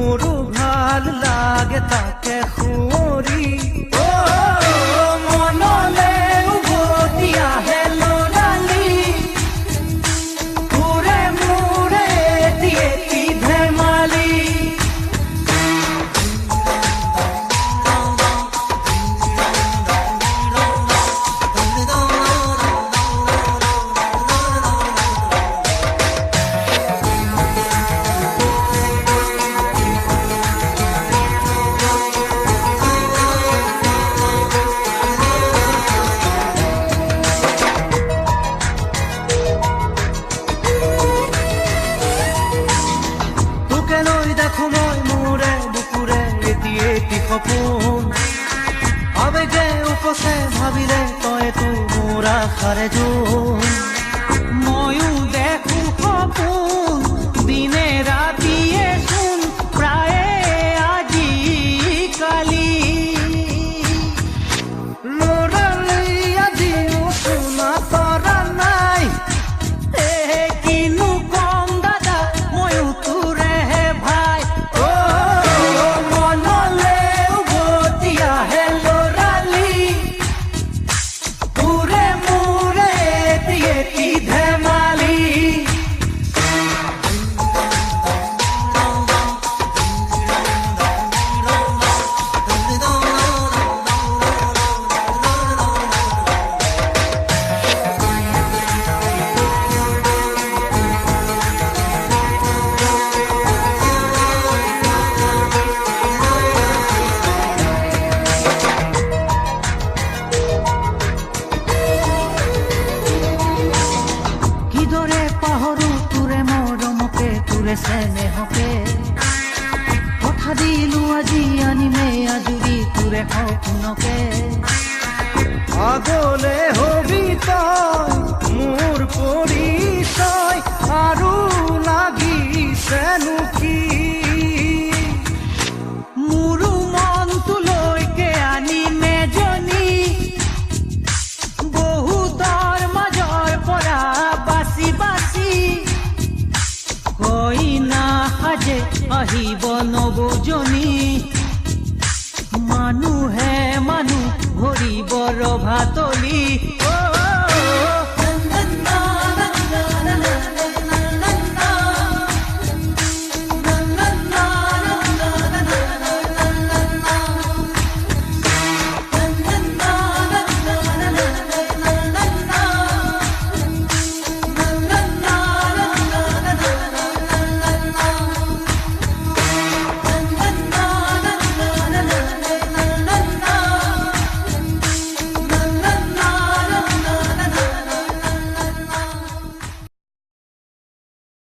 মোৰো ভাল লাগে তাকে সুঁৱৰি মনলে উভতি আহে ল'ৰালি ঘূৰে মূৰে এটি ধেমালি সপোন আবেগে উপচে ভাবিলে তইতো মোৰ আশাৰে জোন ময়ো দেখো সপোন দিনে ৰাতিয়ে চোন প্ৰায়ে আজিকালি ল'ৰালি আজিও শুনা তৰা নাই কিনো কম দাদা ময়ো তোৰে ভাই স্নেহকে কথা দিলো আজি আনিমে আজুৰি তোৰে সপোনকে আগলে হবি তই মোৰ পৰিচয় আৰু লাগিছেনো কি মোৰো মনটোলৈকে আনিমে জনী বহুতৰ মাজৰ পৰা বাচি বাচি কইনা সাজে আহিব নবজনী মানুহে মানুহ ভৰিব ৰভাতলি